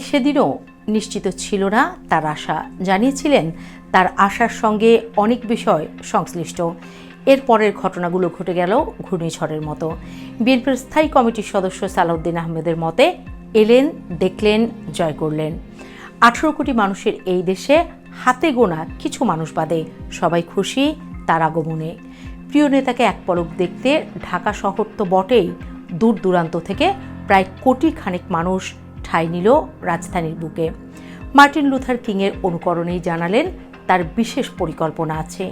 সেদিনও নিশ্চিত ছিল না তার আশা, জানিয়েছিলেন তার আশার সঙ্গে অনেক বিষয় সংশ্লিষ্ট। এর পরের ঘটনাগুলো ঘটে গেল ঘূর্ণিঝড়ের মতো। বিএনপির স্থায়ী কমিটির সদস্য সালাউদ্দিন আহমেদের মতে, এলেন, দেখলেন, জয় করলেন। 18 কোটি মানুষের এই দেশে হাতে গোনা কিছু মানুষ বাদে সবাই খুশি তার আগমনে। প্রিয় নেতাকে এক পলক দেখতে ঢাকা শহর তো বটেই, দূর দূরান্ত থেকে প্রায় কোটি খানেক মানুষ ঠাঁই নিল রাজধানীর বুকে। মার্টিন লুথার কিংয়ের অনুকরণেই জানালেন তার বিশেষ পরিকল্পনা আছে।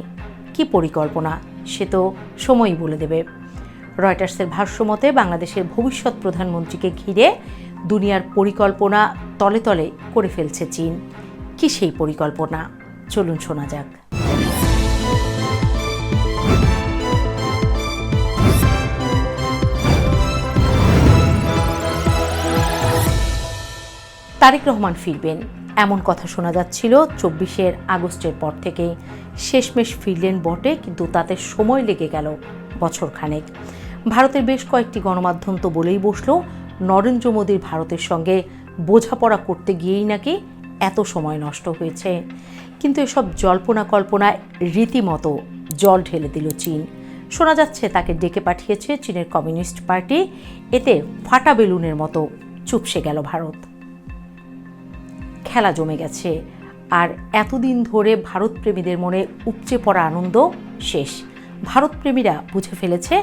কি পরিকল্পনা সে তো সময়ই বলে দেবে। রয়টার্সের ভাষ্যমতে বাংলাদেশের ভবিষ্যৎ প্রধানমন্ত্রীকে ঘিরে দুনিয়ার পরিকল্পনা তলে তলে করে ফেলছে চীন। কি সেই পরিকল্পনা, চলুন শোনা যাক। তারেক রহমান ফিরবেন এমন কথা শোনা যাচ্ছিল 24 আগস্টের পর থেকে। শেষমেশ ফিরলেন বটে, কিন্তু তাতে সময় লেগে গেল বছরখানেক। ভারতের বেশ কয়েকটি গণমাধ্যম তো বলেই বসল, নরেন্দ্র মোদীর ভারতের সঙ্গে বোঝাপড়া করতে গিয়েই নাকি এত সময় নষ্ট হয়েছে। কিন্তু এসব জল্পনা কল্পনায় রীতিমতো জল ঢেলে দিল চীন। শোনা যাচ্ছে তাকে ডেকে পাঠিয়েছে চীনের কমিউনিস্ট পার্টি। এতে ফাটা বেলুনের মতো চুপসে গেল ভারত। খেলা জমে গেছে, আর এতদিন ধরে ভারতপ্রেমীদের মনে উপচে পড়া আনন্দ শেষ। ভারতপ্রেমীরা বুঝে ফেলেছে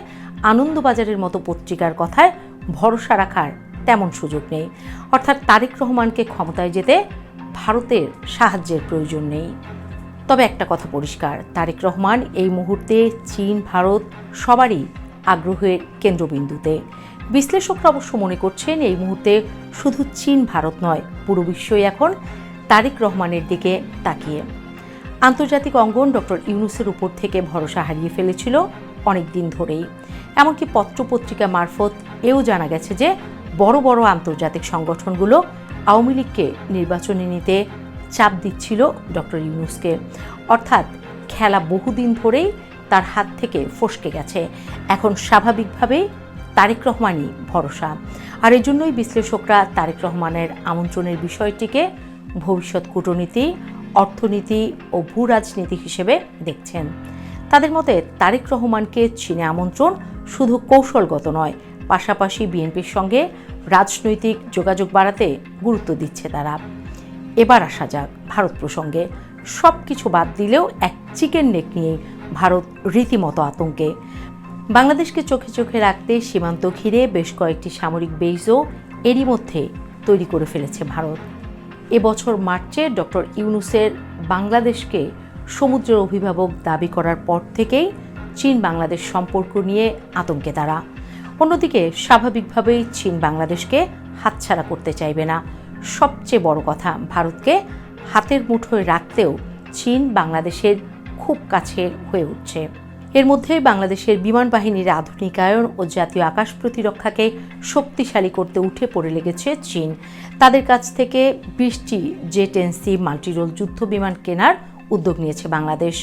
আনন্দবাজারের মতো পত্রিকার কথায় ভরসা রাখার তেমন সুযোগ নেই। অর্থাৎ তারেক রহমানকে ক্ষমতায় যেতে ভারতের সাহায্যের প্রয়োজন নেই। তবে একটা কথা পরিষ্কার, তারেক রহমান এই মুহূর্তে চীন, ভারত সবারই আগ্রহের কেন্দ্রবিন্দুতে। বিশ্লেষকরা অবশ্য মনে করছেন এই মুহূর্তে শুধু চীন, ভারত নয়, পুরো বিশ্বই এখন তারেক রহমানের দিকে তাকিয়ে। আন্তর্জাতিক অঙ্গন ডক্টর ইউনূসের উপর থেকে ভরসা হারিয়ে ফেলেছিল অনেক দিন ধরেই। এমনকি পত্রপত্রিকা মারফত এও জানা গেছে যে বড় বড় আন্তর্জাতিক সংগঠনগুলো আওয়ামী লীগকে নির্বাচনে নিতে চাপ দিচ্ছিল ডক্টর ইউনূসকে। অর্থাৎ খেলা বহুদিন ধরেই তার হাত থেকে ফসকে গেছে। এখন স্বাভাবিকভাবেই তারেক রহমানই ভরসা। আর এই জন্যই বিশ্লেষকরা তারেক রহমানের আমন্ত্রণের বিষয়টিকে ভবিষ্যৎ কূটনীতি, অর্থনীতি ও ভূ রাজনীতি হিসেবে দেখছেন। তাদের মতে তারেক রহমানকে চীনে আমন্ত্রণ শুধু কৌশলগত নয়, পাশাপাশি বিএনপির সঙ্গে রাজনৈতিক যোগাযোগ বাড়াতে গুরুত্ব দিচ্ছে তারা। এবার আসা যাক ভারত প্রসঙ্গে। সব কিছু বাদ দিলেও এক চিকেন নেক নিয়ে ভারত রীতিমতো আতঙ্কে। বাংলাদেশকে চোখে চোখে রাখতে সীমান্ত ঘিরে বেশ কয়েকটি সামরিক বেইজও এরই মধ্যে তৈরি করে ফেলেছে ভারত। এবছর মার্চে ডক্টর ইউনূসের বাংলাদেশকে সমুদ্রের অভিভাবক দাবি করার পর থেকেই চীন বাংলাদেশ সম্পর্ক নিয়ে আতঙ্কে তারা। অন্যদিকে স্বাভাবিকভাবেই চীন বাংলাদেশকে হাতছাড়া করতে চাইবে না। সবচেয়ে বড় কথা, ভারতকে হাতের মুঠোয় রাখতেও চীন বাংলাদেশের খুব কাছে হয়ে উঠছে। এর মধ্যে বাংলাদেশের বিমান বাহিনীর আধুনিকায়ন ও জাতীয় আকাশ প্রতিরক্ষাকে শক্তিশালী করতে উঠে পড়ে লেগেছে চীন। তাদের কাছ থেকে 20টি J-10C মাল্টিরোল যুদ্ধ বিমান কেনার উদ্যোগ নিয়েছে বাংলাদেশ।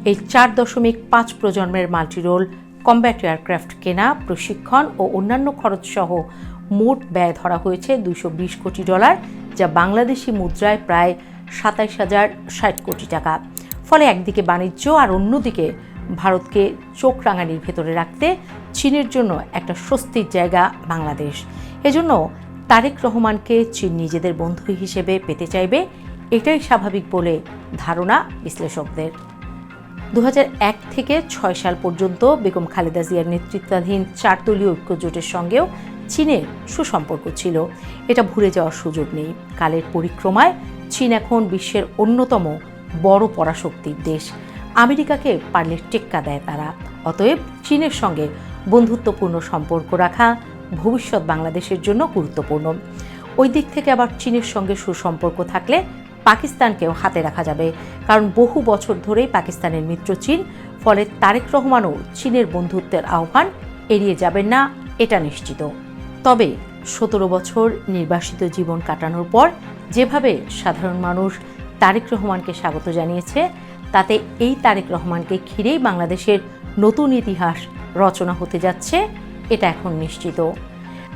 এই 4.5 প্রজন্মের মাল্টিরোল কম্ব্যাট এয়ারক্রাফট কেনা, প্রশিক্ষণ ও অন্যান্য খরচ সহ মোট ব্যয় ধরা হয়েছে $220 কোটি, যা বাংলাদেশি মুদ্রায় প্রায় 27,060 কোটি টাকা। ফলে একদিকে বাণিজ্য আর অন্যদিকে ভারতকে চোখ রাঙানির ভেতরে রাখতে চীনের জন্য একটা স্বস্তির জায়গা বাংলাদেশ। এজন্য তারেক রহমানকে চীন নিজেদের বন্ধু হিসেবে পেতে চাইবে, এটাই স্বাভাবিক বলে ধারণা বিশ্লেষকদের। 2001 থেকে 6 সাল পর্যন্ত বেগম খালেদা জিয়ার নেতৃত্বাধীন 4 দলীয় ঐক্যজোটের সঙ্গেও চীনের সুসম্পর্ক ছিল। এটা ভুলে যাওয়ার সুযোগ নেই। কালের পরিক্রমায় চীন এখন বিশ্বের অন্যতম বড় পরাশক্তির দেশ। আমেরিকাকে পারলে টেক্কা দেয় তারা। অতএব চীনের সঙ্গে বন্ধুত্বপূর্ণ সম্পর্ক রাখা ভবিষ্যৎ বাংলাদেশের জন্য গুরুত্বপূর্ণ। ওই দিক থেকে আবার চীনের সঙ্গে সুসম্পর্ক থাকলে পাকিস্তানকেও হাতে রাখা যাবে, কারণ বহু বছর ধরেই পাকিস্তানের মিত্র চীন। ফলে তারেক রহমানও চীনের বন্ধুত্বের আহ্বান এড়িয়ে যাবেন না, এটা নিশ্চিত। তবে 17 বছর নির্বাসিত জীবন কাটানোর পর যেভাবে সাধারণ মানুষ তারেক রহমানকে স্বাগত জানিয়েছে, তাতে এই তারেক রহমানকে ঘিরেই বাংলাদেশের নতুন ইতিহাস রচনা হতে যাচ্ছে, এটা এখন নিশ্চিত।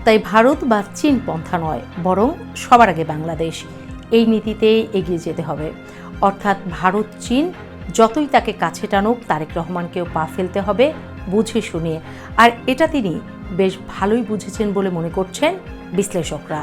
তাই ভারত বা চীন পন্থা নয়, বরং সবার আগে বাংলাদেশ, এই নীতিতেই এগিয়ে যেতে হবে। অর্থাৎ ভারত চীন যতই তাকে কাছে টানুক, তারেক রহমানকেও পা ফেলতে হবে বুঝে শুনিয়ে। আর এটা তিনি বেশ ভালোই বুঝেছেন বলে মনে করছেন বিশ্লেষকরা।